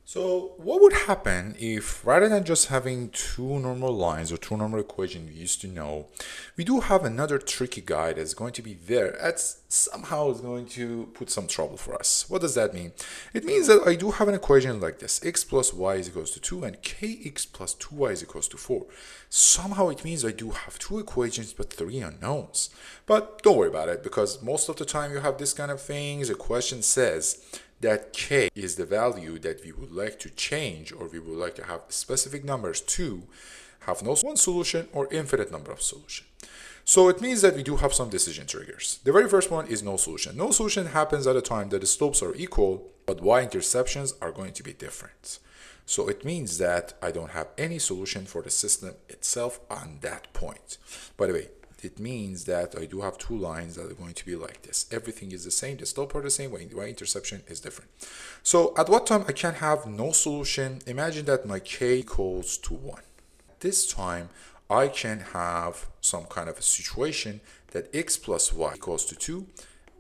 So what would happen if rather than just having two normal lines or two normal equations we used to know, we do have another tricky guy that's going to be there that somehow is going to put some trouble for us. What does that mean? It means that I do have an equation like this: x plus y is equals to 2 and kx plus 2y is equals to 4. Somehow it means I do have two equations but three unknowns. But don't worry about it, because most of the time you have this kind of things. The question says that k is the value that we would like to change, or we would like to have specific numbers to have no one solution or infinite number of solutions. So it means that we do have some decision triggers. The very first one is no solution. No solution happens at a time that the slopes are equal, but y-interceptions are going to be different. So it means that I don't have any solution for the system itself on that point. By the way, it means that I do have two lines that are going to be like this. Everything is the same, the slope are the same, y-interception is different. So at what time I can have no solution? Imagine that my k equals to 1. At this time, I can have some kind of a situation that x plus y equals to 2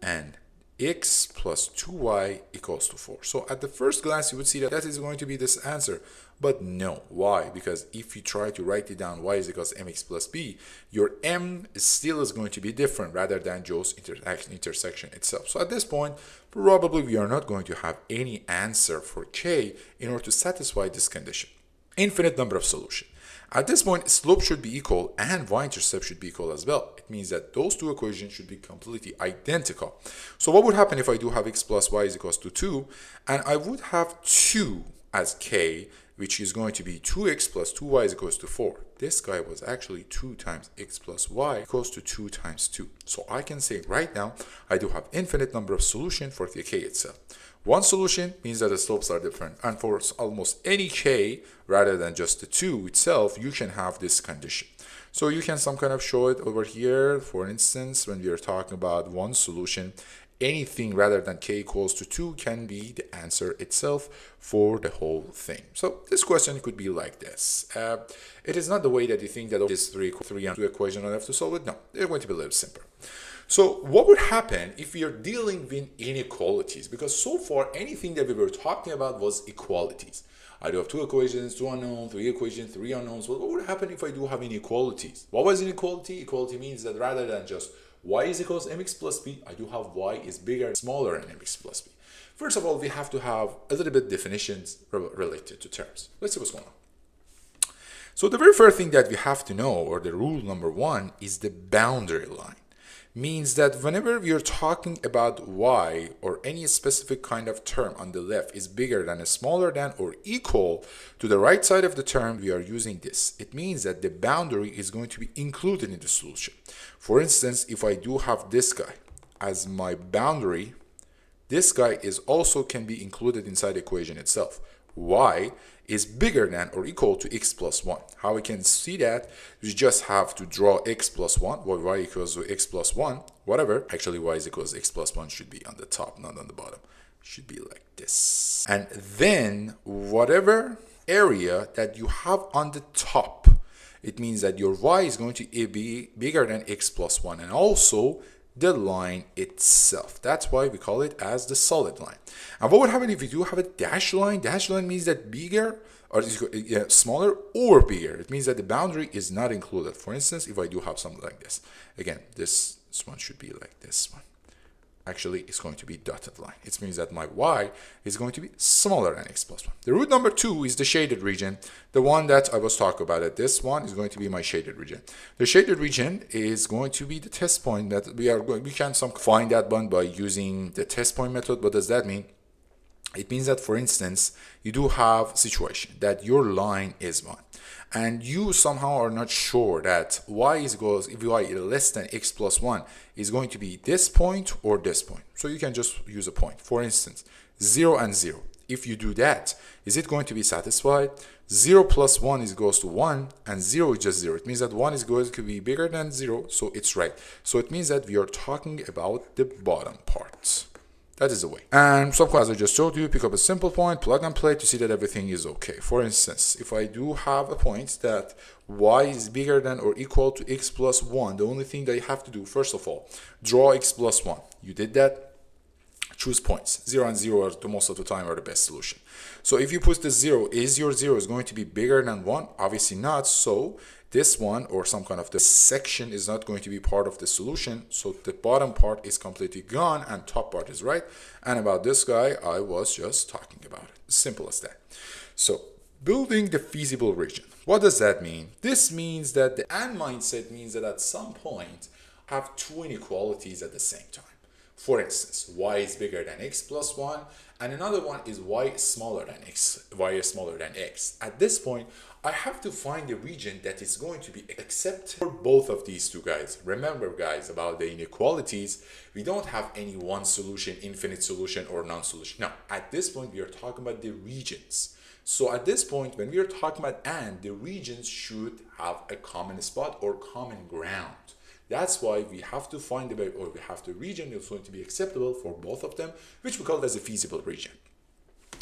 and x plus 2y equals to 4. So at the first glance, you would see that that is going to be this answer. But no. Why? Because if you try to write it down, y is equals mx plus b, your m still is going to be different rather than just intersection itself. So at this point, probably we are not going to have any answer for k in order to satisfy this condition. Infinite number of solutions. At this point, slope should be equal and y-intercept should be equal as well. It means that those two equations should be completely identical. So what would happen if I do have x plus y is equals to 2, and I would have 2 as k, which is going to be 2x plus 2y is equals to 4. This guy was actually 2 times x plus y equals to 2 times 2. So I can say right now, I do have infinite number of solutions for the k itself. One solution means that the slopes are different, and for almost any k rather than just the 2 itself, you can have this condition. So you can some kind of show it over here. For instance, when we are talking about one solution, anything rather than k equals to 2 can be the answer itself for the whole thing. So this question could be like this. It is not the way that you think that this 3 and 2 equation I have to solve it. No, they're going to be a little simpler. So what would happen if we are dealing with inequalities? Because so far anything that we were talking about was equalities. I do have two equations, two unknowns, three equations, three unknowns. Well, what would happen if I do have inequalities? What was inequality? Equality means that rather than just y is equals mx plus b, I do have y is bigger, smaller than mx plus b. First of all, we have to have a little bit definitions related to terms. Let's see what's going on. So the very first thing that we have to know, or the rule number one, is the boundary line. Means that whenever we are talking about y or any specific kind of term on the left is bigger than, smaller than, or equal to the right side of the term, we are using this. It means that the boundary is going to be included in the solution. For instance, if I do have this guy as my boundary, this guy is also can be included inside the equation itself. Y is bigger than or equal to x plus 1. How we can see that? We just have to draw x plus 1, or y equals to x plus 1, whatever. Actually, y is equals to x plus 1 should be on the top, not on the bottom. Should be like this. And then whatever area that you have on the top, it means that your y is going to be bigger than x plus 1, and also the line itself. That's why we call it as the solid line. And what would happen if you do have a dashed line? Dashed line means that bigger or smaller or bigger. It means that the boundary is not included. For instance, if I do have something like this, again, this one should be like this one. Actually, it's going to be dotted line. It means that my y is going to be smaller than x plus 1. The root number 2 is the shaded region, the one that I was talking about. It. This one is going to be my shaded region. The shaded region is going to be the test point that we can find that one by using the test point method. What does that mean? It means that, for instance, you do have a situation that your line is 1. And you somehow are not sure that y is equals, if y is less than x plus 1 is going to be this point or this point. So you can just use a point. For instance, 0 and 0. If you do that, is it going to be satisfied? 0 plus 1 is equals to 1, and 0 is just 0. It means that 1 is going to be bigger than 0, so it's right. So it means that we are talking about the bottom part. That is the way. And as I just showed you, pick up a simple point, plug and play to see that everything is okay. For instance, if I do have a point that y is bigger than or equal to x plus 1, the only thing that you have to do, first of all, draw x plus 1. You did that. choose points. 0 and 0 are the most of the time are the best solution. So if you put the 0, is your 0 is going to be bigger than 1? Obviously not. So this one or some kind of this section is not going to be part of the solution. So the bottom part is completely gone and top part is right. And about this guy, I was just talking about it. Simple as that. So building the feasible region. What does that mean? This means that the AND mindset means that at some point have two inequalities at the same time. For instance, y is bigger than x plus 1, and another one is y is smaller than x, y is smaller than x. At this point, I have to find a region that is going to be accepted for both of these two guys. Remember, guys, about the inequalities, we don't have any one solution, infinite solution, or non-solution. No, at this point, we are talking about the regions. So at this point, when we are talking about AND, the regions should have a common spot or common ground. That's why we have to find a way, or we have the region that's going to be acceptable for both of them, which we call as a feasible region.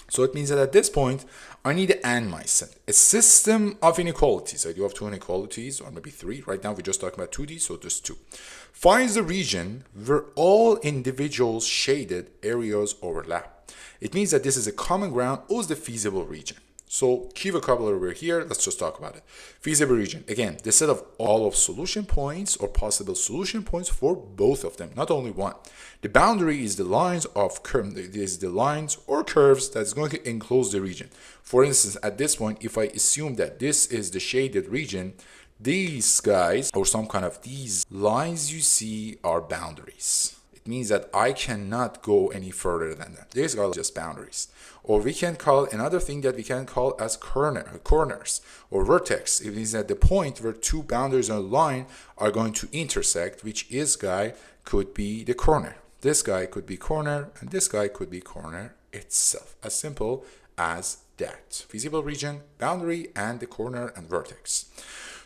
So it means that at this point, I need an AND mindset, a system of inequalities. I do have two inequalities, or maybe three. Right now, we're just talking about 2D, so just two. Finds the region where all individual shaded areas overlap. It means that this is a common ground or the feasible region. So key vocabulary over here, let's just talk about it. Feasible region, again, the set of all of solution points or possible solution points for both of them, not only one. The boundary is the lines or curves that's going to enclose the region. For instance, at this point, if I assume that this is the shaded region, these guys or some kind of these lines you see are boundaries. It means that I cannot go any further than that. These are just boundaries. Or we can call another thing that we can call as corners or vertex. It means that the point where two boundaries on a line are going to intersect, which is guy could be the corner. This guy could be corner and this guy could be corner itself. As simple as that. Feasible region, boundary, and the corner and vertex.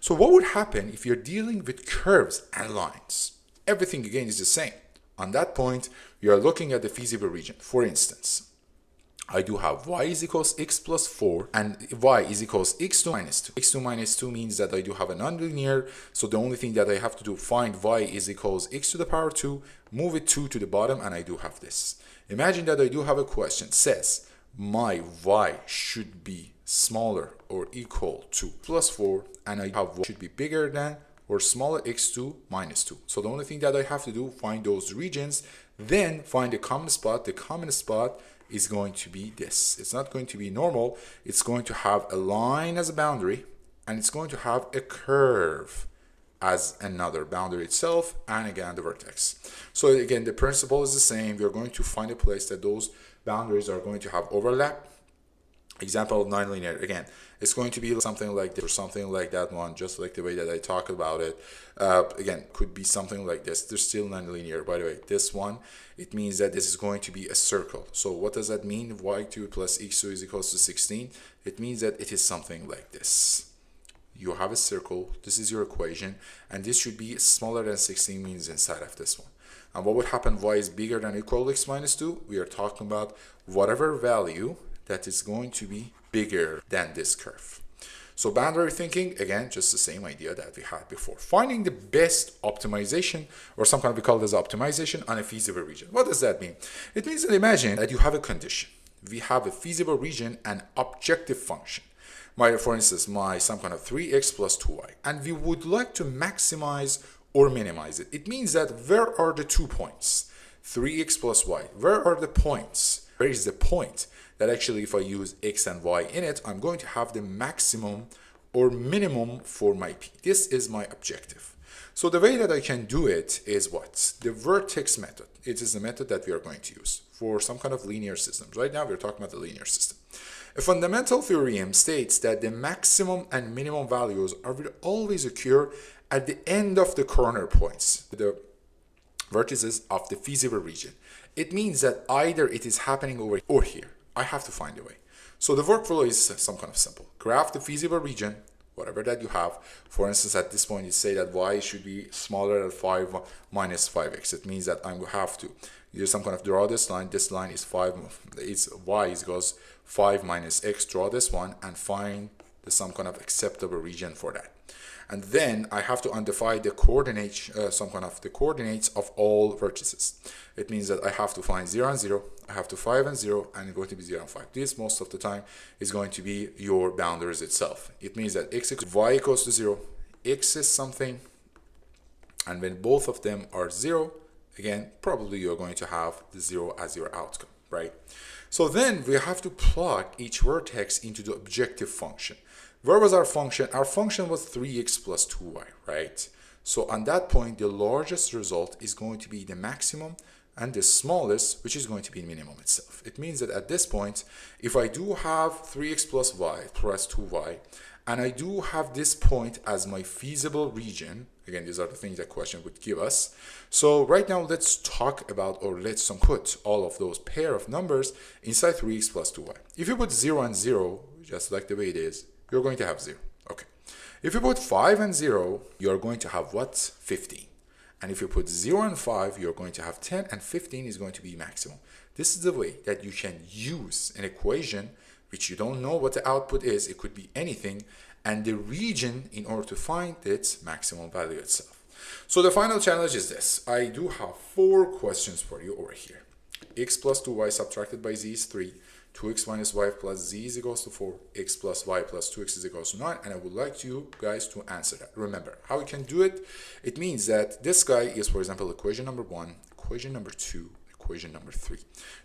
So what would happen if you're dealing with curves and lines? Everything again is the same. On that point, you are looking at the feasible region. For instance, I do have y is equals x plus 4 and y is equals x2 minus 2. x2 minus 2 means that I do have a nonlinear, so the only thing that I have to do, find y is equals x to the power 2, move it 2 to the bottom, and I do have this. Imagine that I do have a question, says my y should be smaller or equal to plus 4, and I have y should be bigger than or smaller x2 minus 2. So the only thing that I have to do, find those regions, then find a common spot. The common spot is going to be this. It's not going to be normal. It's going to have a line as a boundary, and it's going to have a curve as another boundary itself, and again the vertex. So again, the principle is the same. We're going to find a place that those boundaries are going to have overlap. Example of nonlinear, again, it's going to be something like this or something like that one, just like the way that I talked about it. Again, could be something like this. They're still nonlinear, by the way. This one, it means that this is going to be a circle. So what does that mean? y2 plus x2 is equals to 16. It means that it is something like this. You have a circle, this is your equation, and this should be smaller than 16 means inside of this one. And what would happen? Y is bigger than or equal to x minus 2. We are talking about whatever value that is going to be bigger than this curve. So boundary thinking, again, just the same idea that we had before. Finding the best optimization, or some kind of, we call this optimization on a feasible region. What does that mean? It means that imagine that you have a condition. We have a feasible region and objective function. For instance, some kind of 3x plus 2y. And we would like to maximize or minimize it. It means that where are the 2 points? 3x plus y. Where are the points? Where is the point that actually if I use x and y in it, I'm going to have the maximum or minimum for my p. This is my objective. So the way that I can do it is what? The vertex method. It is the method that we are going to use for some kind of linear systems. Right now we're talking about the linear system. A fundamental theorem states that the maximum and minimum values will always occur at the end of the corner points, the vertices of the feasible region. It means that either it is happening over or here. I have to find a way. So the workflow is some kind of simple. Graph the feasible region, whatever that you have. For instance, at this point, you say that y should be smaller than 5 minus 5x. It means that I'm going to have to use some kind of draw this line. This line is 5, it's y equals 5 minus x. Draw this one and find some kind of acceptable region for that. And then I have to unify the coordinates, the coordinates of all vertices. It means that I have to find 0 and 0, I have to 5 and 0, and it's going to be 0 and 5. This, most of the time, is going to be your boundaries itself. It means that y equals to 0, x is something, and when both of them are 0, again, probably you're going to have the 0 as your outcome, right? So then we have to plug each vertex into the objective function. Where was our function? Our function was 3x plus 2y, right? So on that point, the largest result is going to be the maximum, and the smallest, which is going to be minimum itself. It means that at this point, if I do have 3x plus y plus 2y, and I do have this point as my feasible region, again, these are the things that question would give us. So right now, let's talk about, or let's put all of those pair of numbers inside 3x plus 2y. If you put 0 and 0, just like the way it is, you're going to have 0. Okay. If you put 5 and 0, you're going to have what? 15. And if you put 0 and 5, you're going to have 10, and 15 is going to be maximum. This is the way that you can use an equation which you don't know what the output is. It could be anything, and the region in order to find its maximum value itself. So the final challenge is this. I do have 4 questions for you over here. X plus 2y subtracted by z is 3. 2x minus y plus z is equals to 4, x plus y plus 2x is equals to 9, and I would like you guys to answer that. Remember, how we can do it? It means that this guy is, for example, equation number 1, equation number 2, equation number 3.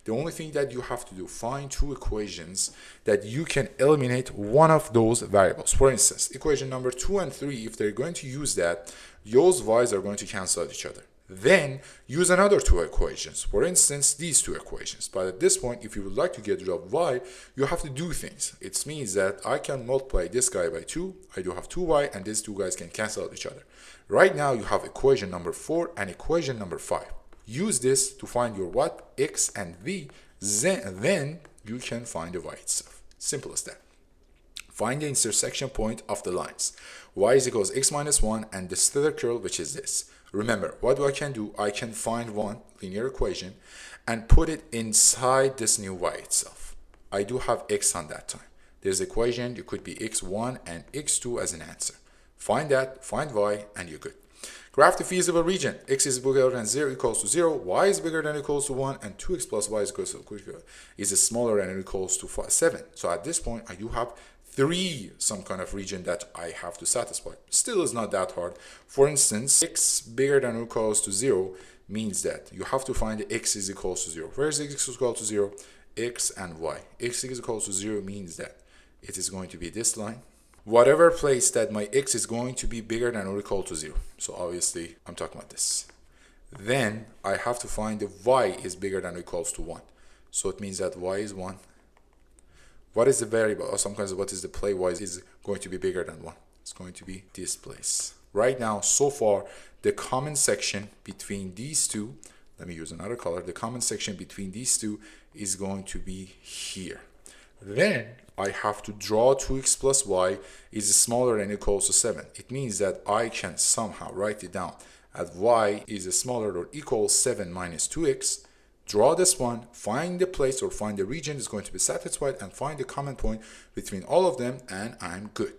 The only thing that you have to do, find 2 equations that you can eliminate one of those variables. For instance, equation number 2 and 3, if they're going to use that, those y's are going to cancel each other. Then use another 2 equations, for instance these 2 equations. But at this point, if you would like to get rid of y, you have to do things. It means that I can multiply this guy by 2, I do have 2y, and these 2 guys can cancel out each other. Right now you have equation number 4 and equation number 5. Use this to find your what? X and v, then you can find the y itself. Simple as that. Find the intersection point of the lines. Y is equals x minus 1 and the stellar curl, which is this. Remember, what I can do, I can find one linear equation and put it inside this new y itself. I do have x on that time. There's equation, it could be x1 and x2 as an answer. Find that, find y, and you're good. Graph the feasible region. X is bigger than 0 equals to 0, y is bigger than or equals to 1, and 2x plus y is smaller than or equals to 7. So at this point, I do have 3 some kind of region that I have to satisfy. Still is not that hard. For instance, x bigger than or equals to 0 means that you have to find x is equals to 0. Where is x equal to 0? X and y. X is equals to 0 means that it is going to be this line. Whatever place that my x is going to be bigger than or equal to 0. So obviously, I'm talking about this. Then I have to find the y is bigger than or equals to 1. So it means that y is 1. What is the variable, or sometimes what is the play y is going to be bigger than 1? It's going to be this place. Right now, so far, the common section between these two, let me use another color, the common section between these two is going to be here. Then I have to draw 2x plus y is smaller than or equals to 7. It means that I can somehow write it down as y is smaller or equals 7 minus 2x. Draw this one, find the place or find the region is going to be satisfied, and find the common point between all of them, and I'm good.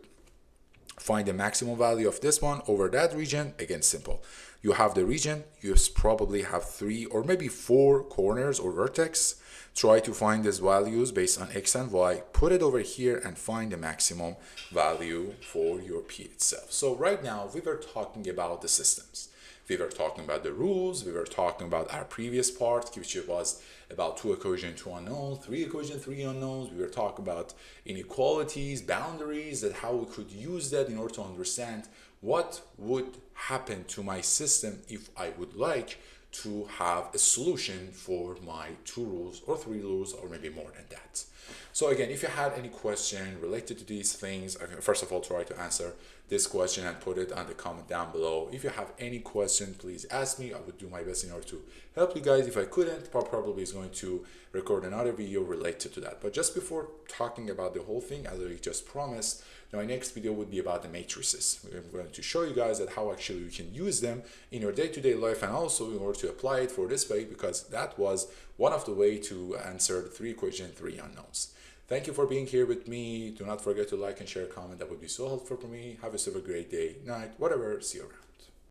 Find the maximum value of this one over that region. Again, simple. You have the region, you probably have 3 or maybe 4 corners or vertex. Try to find these values based on x and y, put it over here and find the maximum value for your p itself. So right now we were talking about the systems. We were talking about the rules, we were talking about our previous part, which was about 2 equations, 2 unknowns, 3 equations, 3 unknowns. We were talking about inequalities, boundaries, that how we could use that in order to understand what would happen to my system if I would like to have a solution for my 2 rules or 3 rules or maybe more than that. So again, if you had any question related to these things, first of all, try to answer this question and put it on the comment down below. If you have any question, please ask me. I would do my best in order to help you guys. If I couldn't, probably is going to record another video related to that. But just before talking about the whole thing, as I just promised, my next video would be about the matrices. I'm going to show you guys that how actually you can use them in your day-to-day life, and also in order to apply it for this way, because that was one of the way to answer the 3 equations, 3 unknowns. Thank you for being here with me. Do not forget to like and share, comment. That would be so helpful for me. Have a super great day, night, whatever. See you around.